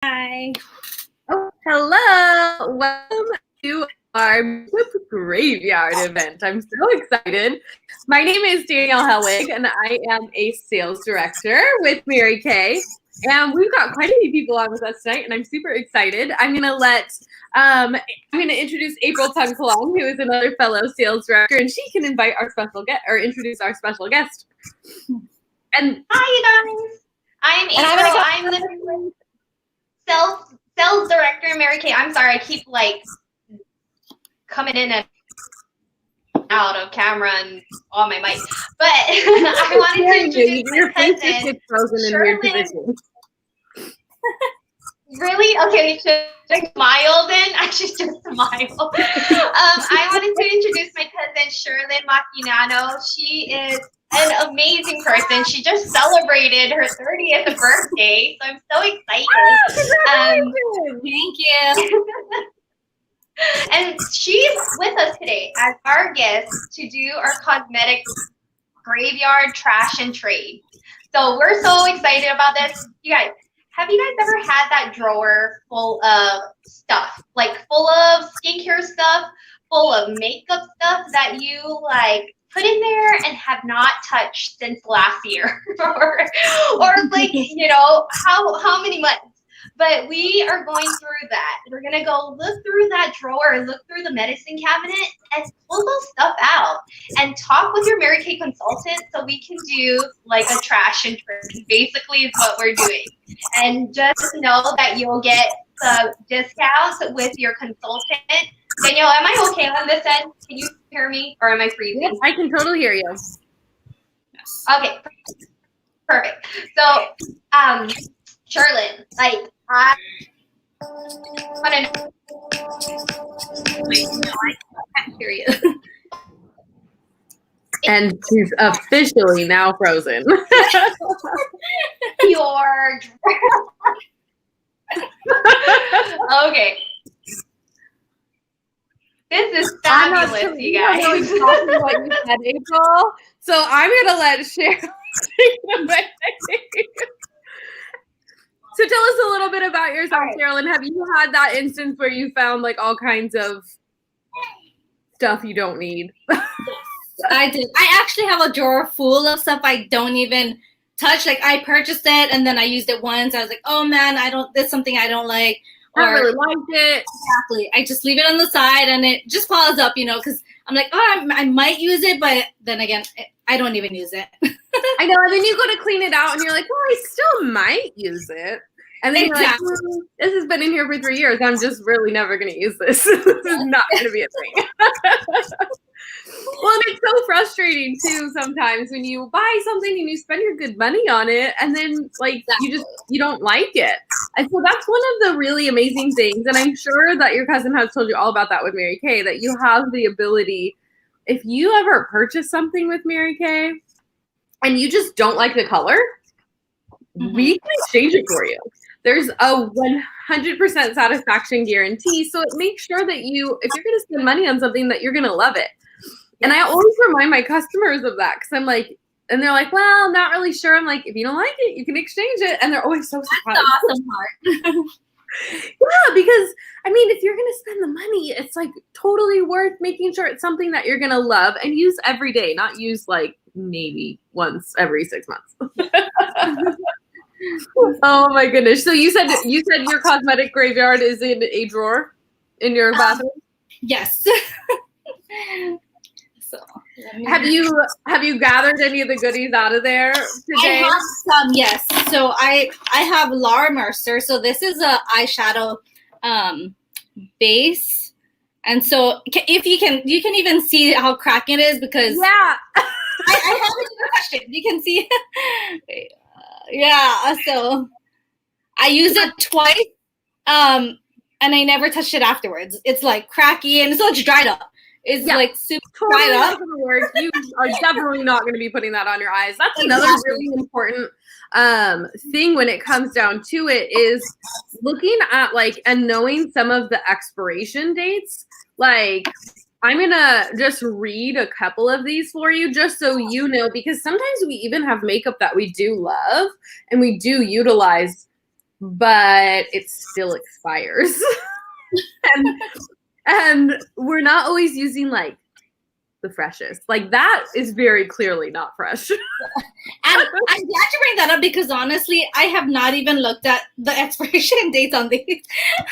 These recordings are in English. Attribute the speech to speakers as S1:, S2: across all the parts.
S1: Hi.
S2: Oh, hello. Welcome to our Cosmetic Graveyard event. I'm so excited. My name is Danielle Helwig, and I am a sales director with Mary Kay. And we've got quite a few people on with us tonight, and I'm super excited. I'm gonna introduce April Tunkalong, who is another fellow sales director, and she can invite our special guest or introduce our special guest.
S3: And hi, you guys. I'm April. I'm the sales director, Mary Kay. I'm sorry, I keep like coming in and out of camera and on my mic. But I wanted to introduce my cousin, Sherlyn. Really? Okay, should I smile then? I should just smile. I wanted to introduce my cousin, Sherlyn Maquinano. She is an amazing person. She just celebrated her 30th birthday, so I'm so excited.
S1: Thank you.
S3: And she's with us today as our guest to do our Cosmetic Graveyard Trash and Trade. So we're so excited about this. You guys, have you guys ever had that drawer full of stuff, like full of skincare stuff, full of makeup stuff that you like put in there and have not touched since last year or like, you know, how many months? But we are going through that. We're going to go look through that drawer, look through the medicine cabinet and pull those stuff out and talk with your Mary Kay consultant so we can do like a trash and trade, basically is what we're doing. And just know that you'll get the discounts with your consultant. Danielle, am I okay on this end? Can you hear me or am I freezing?
S2: Yes, I can totally hear you.
S3: Yes. Okay, perfect. So, Sherlyn, like, I want to know.
S1: Wait, no, I can't hear you.
S2: And she's officially now frozen.
S3: Your okay. This is fabulous, you guys.
S2: What you said, April. So I'm gonna let Cheryl take it away. So tell us a little bit about yourself, Carolyn. Have you had that instance where you found like all kinds of stuff you don't need?
S1: I did. I actually have a drawer full of stuff I don't even touch. Like I purchased it and then I used it once. I was like, oh man, that's something I don't like.
S2: I really liked it.
S1: Exactly. I just leave it on the side and it just piles up, you know, because I'm like, oh, I might use it, but then again, I don't even use it.
S2: I know, and then you go to clean it out and you're like, well, I still might use it. And then
S1: exactly.
S2: You're like, this has been in here for 3 years. I'm just really never going to use this. This is not going to be a thing. Well, and it's so frustrating too sometimes when you buy something and you spend your good money on it and then like you don't like it. And so that's one of the really amazing things. And I'm sure that your cousin has told you all about that with Mary Kay, that you have the ability, if you ever purchase something with Mary Kay and you just don't like the color, we can exchange it for you. There's a 100% satisfaction guarantee. So it makes sure that if you're going to spend money on something, that you're going to love it. And I always remind my customers of that because I'm like, and they're like, well, not really sure. I'm like, if you don't like it, you can exchange it. And they're always so surprised.
S1: That's the awesome part.
S2: Yeah, because I mean, if you're going to spend the money, it's like totally worth making sure it's something that you're going to love and use every day, not use like maybe once every 6 months. Oh my goodness. So you said your Cosmetic Graveyard is in a drawer in your bathroom?
S1: Yes. So
S2: have you gathered any of the goodies out of there today?
S1: I have some, yes. So I have Laura Mercer. So this is a eyeshadow base. And so if you can even see how cracked it is because
S2: yeah.
S1: I haven't touched it. You can see yeah, so I used it twice, and I never touched it afterwards. It's like cracky and it's all dried up. It's like super dried up.
S2: You are definitely not going to be putting that on your eyes. That's another really important thing when it comes down to it is looking at like and knowing some of the expiration dates. Like I'm going to just read a couple of these for you just so you know, because sometimes we even have makeup that we do love and we do utilize but it still expires. and we're not always using like the freshest. Like that is very clearly not fresh.
S1: And I'm glad you bring that up because honestly, I have not even looked at the expiration dates on these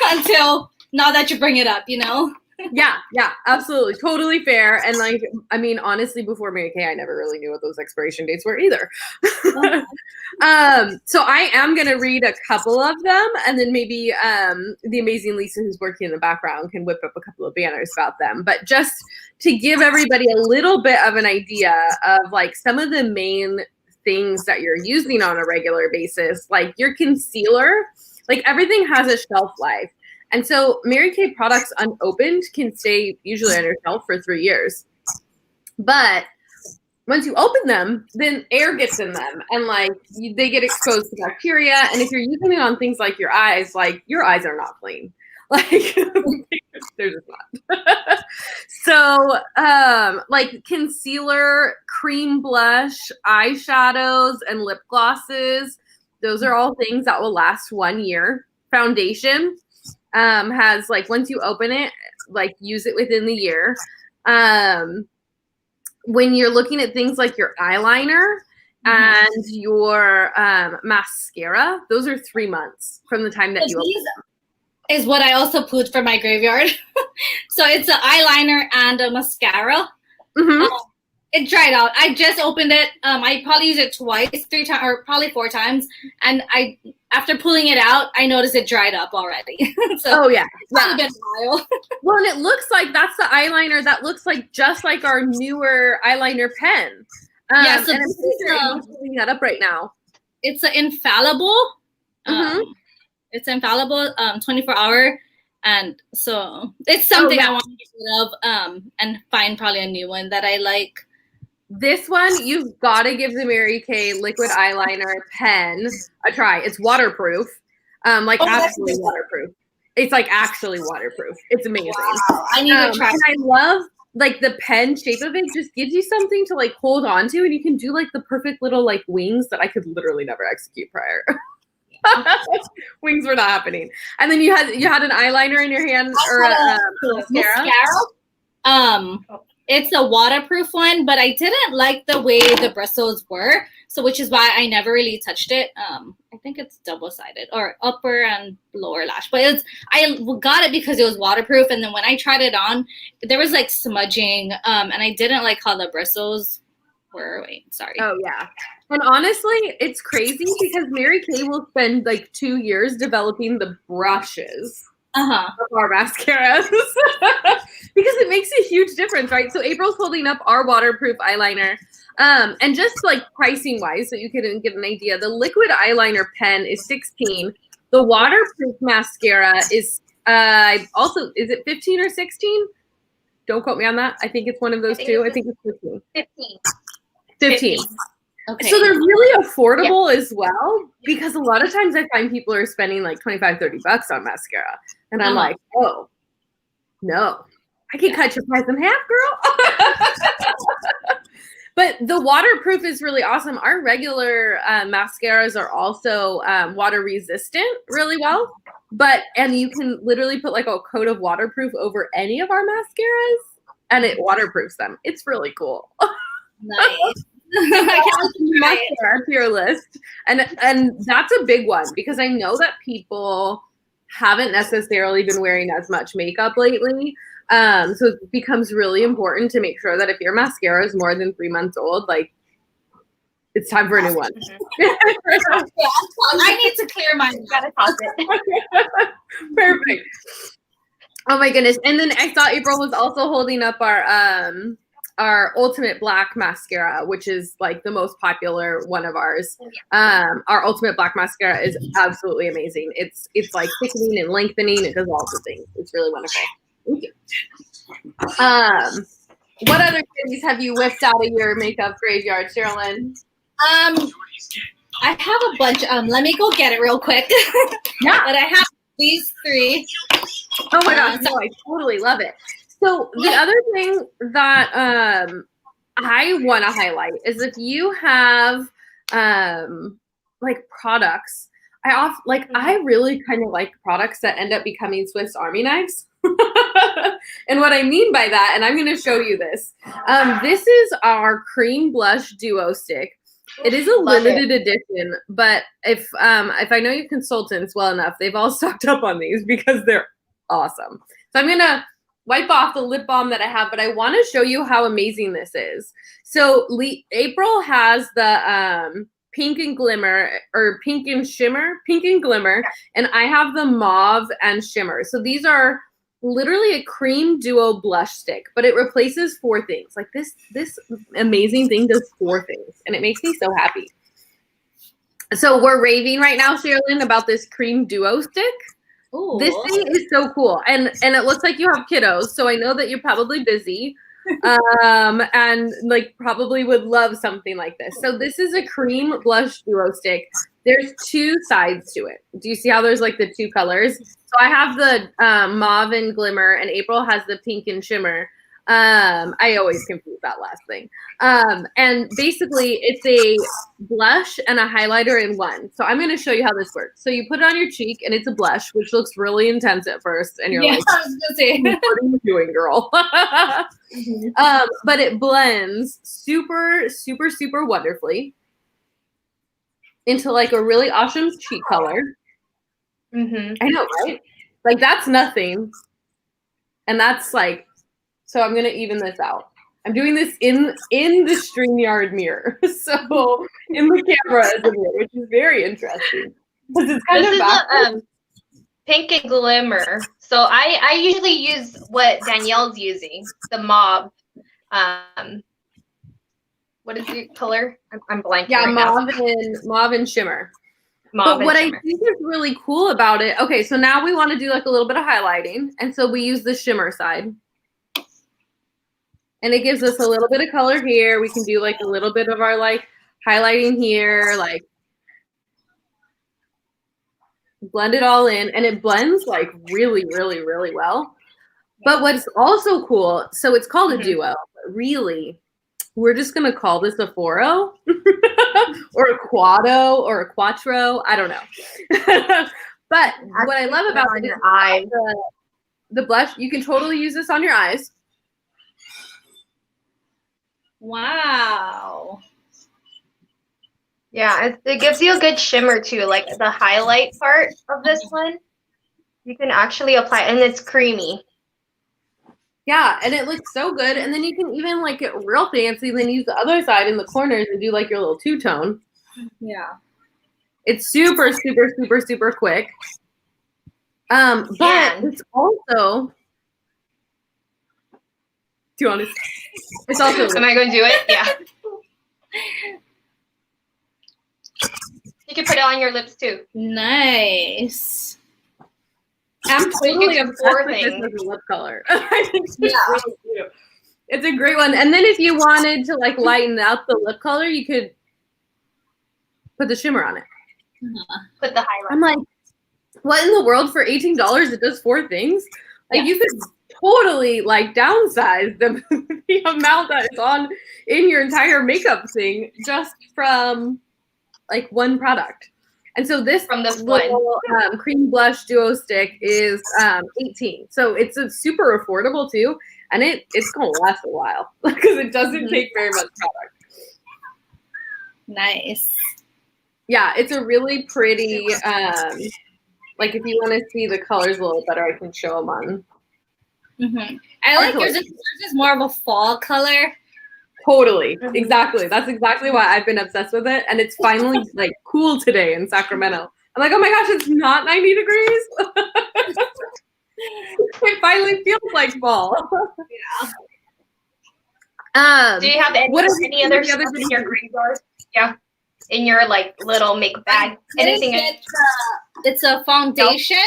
S1: until now that you bring it up, you know?
S2: Yeah, absolutely. Totally fair. And like, I mean, honestly, before Mary Kay, I never really knew what those expiration dates were either. So I am going to read a couple of them and then maybe the amazing Lisa who's working in the background can whip up a couple of banners about them. But just to give everybody a little bit of an idea of like some of the main things that you're using on a regular basis, like your concealer, like everything has a shelf life. And so Mary Kay products unopened can stay usually on your shelf for 3 years. But once you open them, then air gets in them and like they get exposed to bacteria. And if you're using it on things like your eyes are not clean. Like they're just not. So like concealer, cream blush, eyeshadows, and lip glosses, those are all things that will last 1 year. Foundation has like once you open it, like use it within the year. When you're looking at things like your eyeliner and your mascara, those are 3 months from the time that you open them.
S1: Is what I also put for my graveyard. So it's an eyeliner and a mascara. It dried out. I just opened it. I probably used it twice, 3 times, or probably 4 times. And after pulling it out, I noticed it dried up already. So it's probably been a while.
S2: Well, and it looks like that's the eyeliner that looks like just like our newer eyeliner pen. So and I'm pretty sure I'm pulling that up right now.
S1: It's an infallible. It's infallible, 24-hour. And so it's something I want to get rid of and find probably a new one that I like.
S2: This one, you've got to give the Mary Kay liquid eyeliner pen a try. It's waterproof, absolutely waterproof. It's like actually waterproof. It's amazing.
S1: Wow. I need to try.
S2: And I love like the pen shape of it. Just gives you something to like hold on to, and you can do like the perfect little like wings that I could literally never execute prior. Wings were not happening. And then you had an eyeliner in your hand or a mascara.
S1: It's a waterproof one, but I didn't like the way the bristles were, so which is why I never really touched it. I think it's double-sided or upper and lower lash, but I got it because it was waterproof, and then when I tried it on, there was like smudging, and I didn't like how the bristles were. Oh
S2: yeah. And honestly, it's crazy because Mary Kay will spend like 2 years developing the brushes of our mascaras because it makes a huge difference, right? So April's holding up our waterproof eyeliner. And just like pricing wise, so you can get an idea, the liquid eyeliner pen is $16. The waterproof mascara is also, is it 15 or 16? Don't quote me on that. I think it's one of those two. I think it's 15. 15. Okay. So they're really affordable as well, because a lot of times I find people are spending like $25-30 on mascara. And I'm like, oh, no, I can cut your price in half, girl. But the waterproof is really awesome. Our regular mascaras are also water resistant really well. And you can literally put like a coat of waterproof over any of our mascaras and it waterproofs them. It's really cool.
S1: Nice.
S2: I can't mascara to your list. And that's a big one because I know that people haven't necessarily been wearing as much makeup lately. So it becomes really important to make sure that if your mascara is more than 3 months old, like it's time for a new one.
S1: I need to clear mine.
S3: Gotta toss it.
S2: Perfect. Oh my goodness. And then I saw April was also holding up our Ultimate Black mascara, which is like the most popular one of ours. Our Ultimate Black mascara is absolutely amazing. It's like thickening and lengthening. It does all the things. It's really wonderful. Thank you. What other things have you whipped out of your makeup graveyard, Sherilyn?
S1: I have a bunch. Let me go get it real quick.
S2: Yeah.
S1: But I have these 3.
S2: Oh my gosh, no, I totally love it. So the other thing that I want to highlight is if you have like products, I really kind of like products that end up becoming Swiss Army knives. And what I mean by that, and I'm going to show you this. This is our cream blush duo stick. It is a limited edition, but if I know your consultants well enough, they've all stocked up on these because they're awesome. So I'm going to wipe off the lip balm that I have, but I want to show you how amazing this is. So April has the pink and glimmer, or pink and shimmer, pink and glimmer, and I have the mauve and shimmer. So these are literally a cream duo blush stick, but it replaces 4 things. Like this amazing thing does 4 things, and it makes me so happy. So we're raving right now, Sherilyn, about this cream duo stick. Ooh. This thing is so cool, and it looks like you have kiddos, so I know that you're probably busy, and like probably would love something like this. So this is a cream blush duo stick. There's 2 sides to it. Do you see how there's like the 2 colors? So I have the mauve and glimmer, and April has the pink and shimmer. I always confuse that last thing. And basically it's a blush and a highlighter in one. So I'm going to show you how this works. So you put it on your cheek, and it's a blush, which looks really intense at first. And you're like, I was gonna say, what are you doing, girl? But it blends super, super, super wonderfully into like a really awesome cheek color. I know, right? Like that's nothing. And that's like, so I'm going to even this out. I'm doing this in the StreamYard mirror. So in the camera as a mirror, which is very interesting. Because it's kind of backwards.
S3: Pink and glimmer. So I usually use what Danielle's using, the mauve. What is the color? I'm blanking.
S2: Yeah,
S3: right
S2: mauve and shimmer. But what I think is really cool about it, okay, so now we want to do like a little bit of highlighting. And so we use the shimmer side. And it gives us a little bit of color here. We can do like a little bit of our like highlighting here, like blend it all in. And it blends like really, really, really well. But what's also cool, so it's called a duo, but really, we're just going to call this a foro or a quado or a quattro. I don't know. But what I love about it is the blush, you can totally use this on your eyes.
S1: Wow.
S3: Yeah, it gives you a good shimmer too. Like the highlight part of this one, you can actually apply, and it's creamy.
S2: Yeah, and it looks so good. And then you can even like get real fancy, then use the other side in the corners and do like your little two-tone.
S1: Yeah. It's
S2: super, super, super, super quick. But it's also, do you want to? It's also.
S3: Am I going to do it? Yeah. You can put it on your lips too.
S1: Nice.
S2: I'm totally obsessed with this as a lip color. I think it's really cute. It's a great one. And then if you wanted to like lighten up the lip color, you could put the shimmer on it.
S3: Put the highlight.
S2: I'm like, what in the world for $18? It does 4 things. Like you could totally like downsize the amount that is on in your entire makeup thing just from like one product. And so this
S3: from this
S2: little cream blush duo stick is $18. So it's a super affordable too, and it's gonna last a while because it doesn't take very much product.
S1: Nice.
S2: Yeah, it's a really pretty. Like if you want to see the colors a little better, I can show them on.
S1: I like yours. Yours is more of a fall color.
S2: Totally. Exactly. That's exactly why I've been obsessed with it. And it's finally like cool today in Sacramento. I'm like, oh my gosh, it's not 90 degrees. It finally feels like fall.
S3: Yeah. Do you have any other stuff in your graveyard? Yeah. In your like little makeup bag? Anything?
S1: It's a foundation.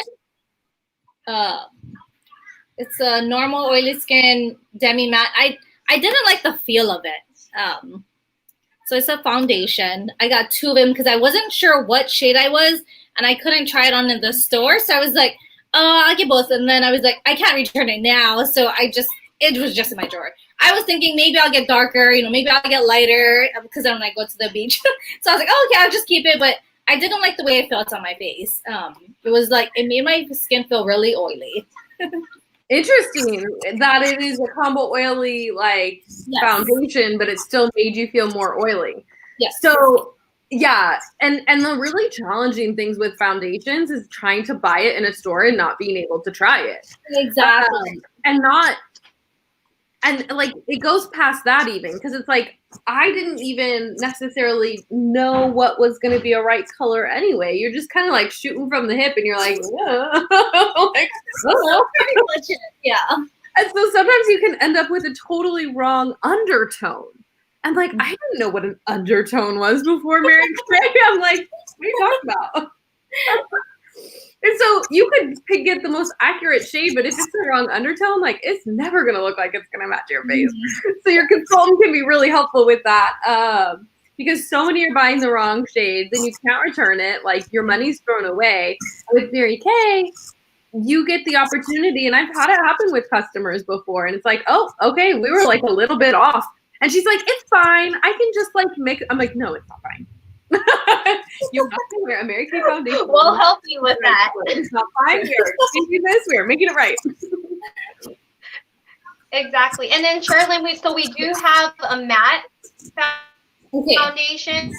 S1: It's a normal oily skin demi matte. I didn't like the feel of it. So it's a foundation. I got 2 of them because I wasn't sure what shade I was, and I couldn't try it on in the store. So I was like, oh, I'll get both. And then I was like, I can't return it now. So it was just in my drawer. I was thinking maybe I'll get darker, maybe I'll get lighter because then when I go to the beach. So I was like, oh, okay, I'll just keep it. But I didn't like the way it felt on my face. It was like, it made my skin feel really oily.
S2: Interesting that it is a combo oily like foundation, but it still made you feel more oily.
S1: Yes.
S2: So yeah, and the really challenging things with foundations is trying to buy it in a store and not being able to try it.
S1: Exactly.
S2: And like it goes past that even because it's like I didn't even necessarily know what was going to be a right color anyway. You're just kind of like shooting from the hip and you're like, yeah. Like,
S1: yeah.
S2: And so sometimes you can end up with a totally wrong undertone. And like, I didn't know what an undertone was before Mary Kay. I'm like, what are you talking about? And so you could get the most accurate shade, but if it's the wrong undertone, like it's never going to look like it's going to match your face. So your consultant can be really helpful with that because so many are buying the wrong shades and you can't return it. Like your money's thrown away. With Mary Kay, you get the opportunity, and I've had it happen with customers before, and it's like, oh, okay, we were like a little bit off. And she's like, it's fine. I can just like make, I'm like, no, it's not fine. You have to wear a Mary Kay foundation.
S3: We'll help you with that.
S2: It's not fine. We're this. We're making it right.
S3: Exactly. And then Sherilyn, we do have a matte foundation.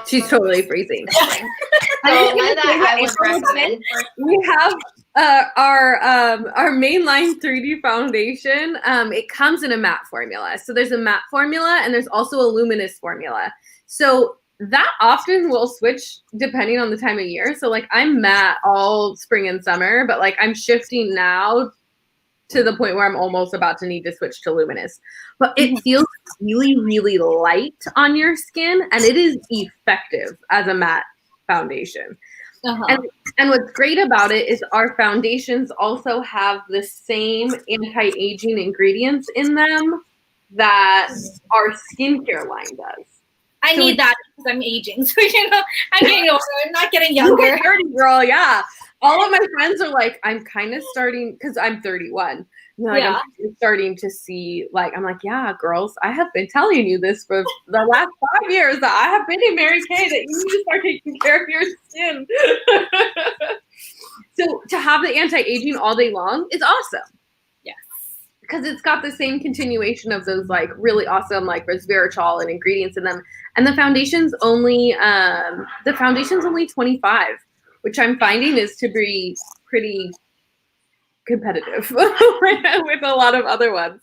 S2: She's totally freezing.
S3: So one that I would recommend.
S2: We have our mainline 3D foundation. It comes in a matte formula. So there's a matte formula and there's also a luminous formula. So that often will switch depending on the time of year. So like I'm matte all spring and summer, but like I'm shifting now to the point where I'm almost about to need to switch to luminous. But it feels really, really light on your skin, and it is effective as a matte foundation. And what's great about it is our foundations also have the same anti-aging ingredients in them that our skincare line does.
S1: I need that because I'm aging. So, you know, I'm getting older. I'm not getting younger.
S2: 30, girl, yeah. All of my friends are like, I'm kind of starting, because I'm 31. Like, I'm starting to see, like, I'm like, yeah, girls, I have been telling you this for the last 5 years that I have been in Mary Kay that you need to start taking care of your skin. So to have the anti-aging all day long is awesome.
S1: Yes.
S2: Because it's got the same continuation of those, like, really awesome, like, resveratrol and ingredients in them. And the foundation's only 25, which I'm finding is to be pretty competitive with a lot of other ones.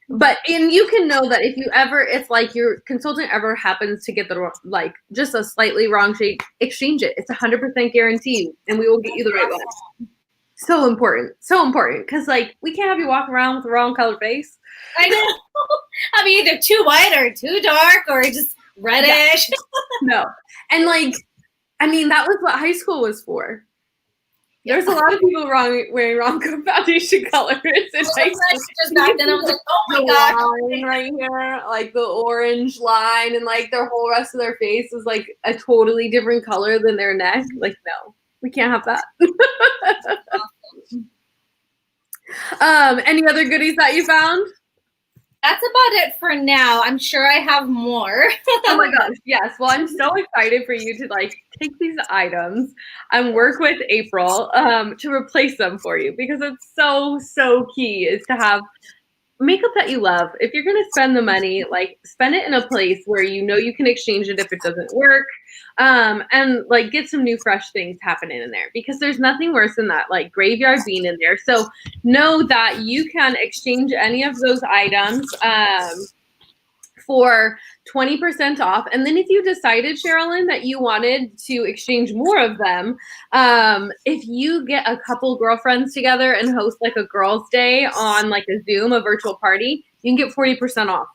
S2: But, and you can know that if you ever, if like your consultant ever happens to get the, like, just a slightly wrong shade, exchange it. It's 100% guaranteed, and we will get you the right one. So important. Because, like, we can't have you walk around with the wrong color face.
S1: I know. I mean, either too white or too dark or just reddish.
S2: No. And, like, I mean, that was what high school was for. There's a lot of people wearing wrong foundation colors.
S1: Just back then, I was like, oh my god,
S2: line right here, like the orange line, and like their whole rest of their face is like a totally different color than their neck. Like, no, we can't have that. Any other goodies that you found?
S1: That's about it for now. I'm sure I have more.
S2: Oh my gosh, yes. Well, I'm so excited for you to like take these items and work with April to replace them for you, because it's so key is to have makeup that you love. If you're going to spend the money, like spend it in a place where you know you can exchange it if it doesn't work, and like get some new fresh things happening in there, because there's nothing worse than that, like graveyard being in there. So know that you can exchange any of those items for 20% off. And then if you decided, Sherilyn, that you wanted to exchange more of them, if you get a couple girlfriends together and host like a girls' day on like a Zoom, a virtual party, you can get 40% off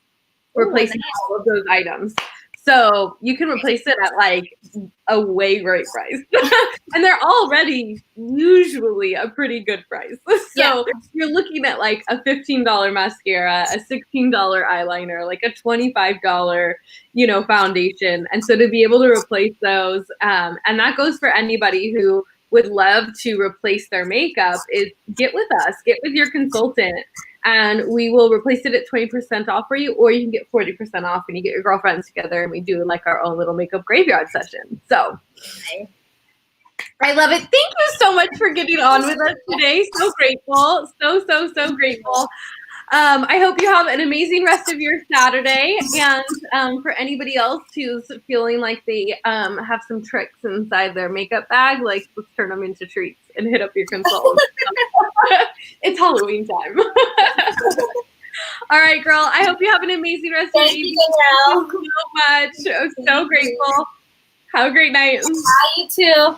S2: replacing all of those items. So you can replace it at like a way great price. And they're already usually a pretty good price. So you're looking at like a $15 mascara, a $16 eyeliner, like a $25, foundation. And so to be able to replace those, and that goes for anybody who would love to replace their makeup, is get with us, get with your consultant. and we will replace it at 20% off for you, or you can get 40% off when you get your girlfriends together and we do like our own little makeup graveyard session. So I love it. Thank you so much for getting on with us today. So grateful. So grateful. I hope you have an amazing rest of your Saturday. And for anybody else who's feeling like they have some tricks inside their makeup bag, like let's turn them into treats and hit up your consultant. It's Halloween time. All right, girl. I hope you have an amazing rest of your evening. Thank you so much. I'm so grateful. Have a great night.
S1: Bye, you too.